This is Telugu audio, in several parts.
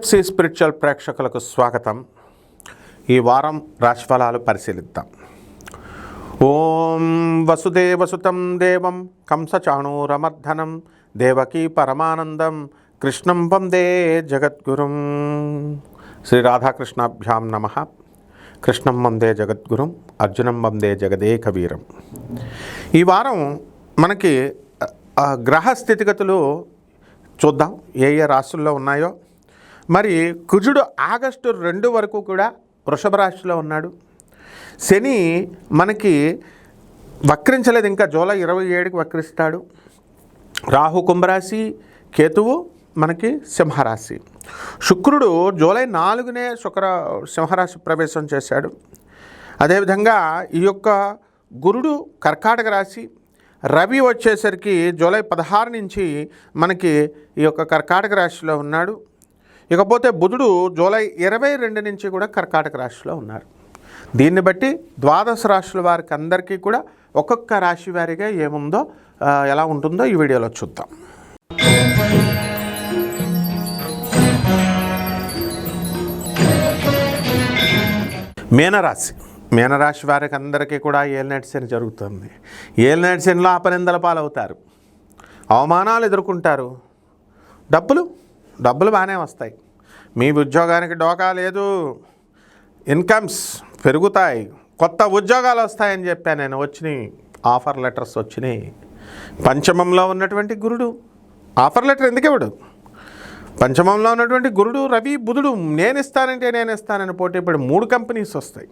పిఎఫ్సి స్పిరిచువల్ ప్రేక్షకులకు స్వాగతం. ఈ వారం రాశిఫలాలు పరిశీలిద్దాం. ఓం వసుదేవసుతం దేవం కంసచాణూరమర్ధనం దేవకీ పరమానందం కృష్ణం వందే జగద్గురుం. శ్రీ రాధాకృష్ణాభ్యాం నమః. కృష్ణం వందే జగద్గురుం, అర్జునం వందే జగదేకవీరం. ఈ వారం మనకి గ్రహ స్థితిగతులు చూద్దాం, ఏ ఏ రాశుల్లో ఉన్నాయో. మరి కుజుడు ఆగస్టు 2 వరకు కూడా వృషభ రాశిలో ఉన్నాడు. శని మనకి వక్రించలేదు, ఇంకా జూలై 27కి వక్రిస్తాడు. రాహు కుంభరాశి, కేతువు మనకి సింహరాశి. శుక్రుడు జూలై 4నే సింహరాశి ప్రవేశం చేశాడు. అదేవిధంగా ఈ యొక్క గురుడు కర్కాటక రాశి, రవి వచ్చేసరికి జూలై 16 నుంచి మనకి ఈ యొక్క కర్కాటక రాశిలో ఉన్నాడు. ఇకపోతే బుధుడు జూలై 22 నుంచి కూడా కర్కాటక రాశిలో ఉన్నారు. దీన్ని బట్టి ద్వాదశ రాశుల వారికి అందరికీ కూడా ఒక్కొక్క రాశి వారిగా ఏముందో ఎలా ఉంటుందో ఈ వీడియోలో చూద్దాం. మీనరాశి వారికి అందరికీ కూడా ఏలినాటి శని జరుగుతుంది. ఏలినాటి శనిలో అపనిందల పాలవుతారు, అవమానాలు ఎదుర్కొంటారు. డబ్బులు బాగానే వస్తాయి, మీ ఉద్యోగానికి డోకా లేదు, ఇన్కమ్స్ పెరుగుతాయి, కొత్త ఉద్యోగాలు వస్తాయని చెప్పాను నేను. వచ్చినాయి, ఆఫర్ లెటర్స్ వచ్చినాయి. పంచమంలో ఉన్నటువంటి గురుడు ఆఫర్ లెటర్ ఎందుకు ఇవ్వడు? పంచమంలో ఉన్నటువంటి గురుడు, రవి, బుధుడు నేను ఇస్తానని పోటీ పడి 3 కంపెనీస్ వస్తాయి.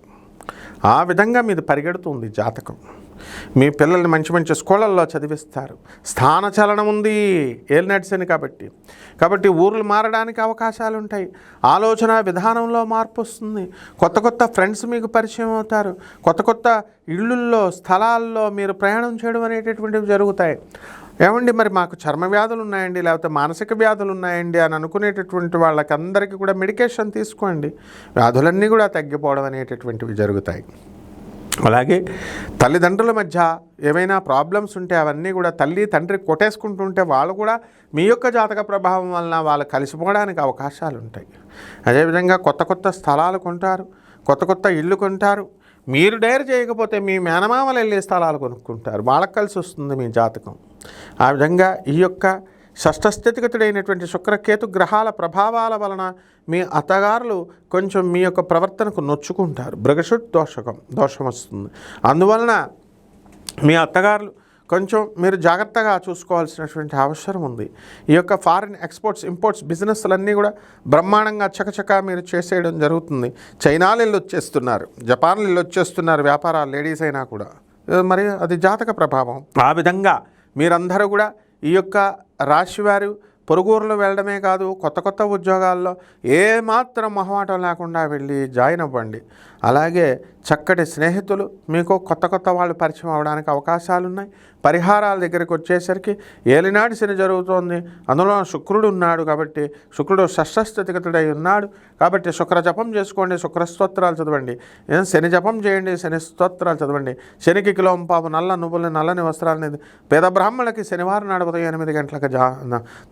ఆ విధంగా మీది పరిగెడుతుంది జాతకం. మీ పిల్లల్ని మంచి స్కూళ్ళల్లో చదివిస్తారు. స్థానచలనం ఉంది ఏలినాటి శని కాబట్టి ఊర్లు మారడానికి అవకాశాలు ఉంటాయి. ఆలోచన విధానంలో మార్పు వస్తుంది. కొత్త ఫ్రెండ్స్ మీకు పరిచయం అవుతారు. కొత్త ఇళ్ళల్లో, స్థలాల్లో మీరు ప్రయాణం చేయడం అనేటటువంటివి జరుగుతాయి. ఏమండి, మరి మాకు చర్మ వ్యాధులు ఉన్నాయండి, లేకపోతే మానసిక వ్యాధులు ఉన్నాయండి అని అనుకునేటటువంటి వాళ్ళకందరికీ కూడా మెడికేషన్ తీసుకోండి, వ్యాధులన్నీ కూడా తగ్గిపోవడం అనేటటువంటివి జరుగుతాయి. అలాగే తల్లిదండ్రుల మధ్య ఏమైనా ప్రాబ్లమ్స్ ఉంటే అవన్నీ కూడా తల్లి తండ్రి కొట్టేసుకుంటుంటే వాళ్ళు కూడా మీ యొక్క జాతక ప్రభావం వలన వాళ్ళు కలిసిపోవడానికి అవకాశాలు ఉంటాయి. అదేవిధంగా కొత్త స్థలాలు కొంటారు, కొత్త ఇళ్ళు కొంటారు. మీరు డైర్ చేయకపోతే మీ మేనమామలు వెళ్ళే స్థలాలు కొనుక్కుంటారు, వాళ్ళకి కలిసి వస్తుంది మీ జాతకం. ఆ విధంగా ఈ యొక్క షష్ఠస్థితిగతుడైనటువంటి శుక్రకేతు గ్రహాల ప్రభావాల వలన మీ అత్తగారులు కొంచెం మీ యొక్క ప్రవర్తనకు నొచ్చుకుంటారు. భృగశుడ్ దోషం వస్తుంది. అందువలన మీ అత్తగారులు కొంచెం మీరు జాగ్రత్తగా చూసుకోవాల్సినటువంటి అవసరం ఉంది. ఈ యొక్క ఫారిన్ ఎక్స్పోర్ట్స్, ఇంపోర్ట్స్ బిజినెస్లన్నీ కూడా బ్రహ్మాండంగా చకచకా మీరు చేసేయడం జరుగుతుంది. చైనాలు వెళ్ళి వచ్చేస్తున్నారు, జపాన్లు వెళ్ళి వచ్చేస్తున్నారు వ్యాపారాలు, లేడీస్ అయినా కూడా. మరి అది జాతక ప్రభావం. ఆ విధంగా మీరందరూ కూడా ఈ యొక్క రాశివారు పొరుగురులో వెళ్ళడమే కాదు, కొత్త ఉద్యోగాల్లో ఏమాత్రం మొహమాటం లేకుండా వెళ్ళి జాయిన్ అవ్వండి. అలాగే చక్కటి స్నేహితులు మీకు కొత్త వాళ్ళు పరిచయం అవడానికి అవకాశాలు ఉన్నాయి. పరిహారాల దగ్గరికి వచ్చేసరికి ఏలినాటి శని జరుగుతోంది, అందులో శుక్రుడు ఉన్నాడు కాబట్టి శుక్రుడు షష్ఠస్థితిగతుడై ఉన్నాడు కాబట్టి శుక్ర జపం చేసుకోండి, శుక్ర స్తోత్రాలు చదవండి. శని జపం చేయండి, శని స్తోత్రాలు చదవండి. శనికి కిలోంపావు నల్ల నువ్వులని, నల్లని వస్త్రాలని పేద బ్రాహ్మణులకి శనివారం నాడు ఉదయం 8 గంటలకు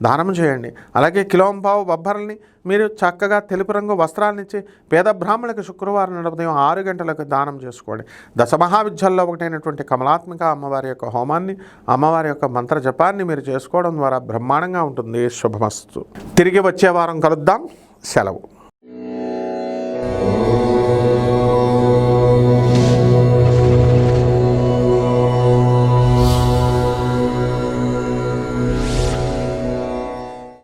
దానం చేయండి. అలాగే కిలోంపావు బొబ్బర్లని మీరు చక్కగా తెలుపు రంగు వస్త్రాలను ఇచ్చి పేద బ్రాహ్మణులకు శుక్రవారం నాడు ఉదయం 6 గంటలకు దానం చేసుకోండి. దశమహావిద్యల్లో ఒకటైనటువంటి కమలాత్మిక అమ్మవారి యొక్క హోమాన్ని, అమ్మవారి యొక్క మంత్ర జపాన్ని మీరు చేసుకోవడం ద్వారా బ్రహ్మాండంగా ఉంటుంది. శుభమస్తు. తిరిగి వచ్చే వారం కలుద్దాం. సెలవు.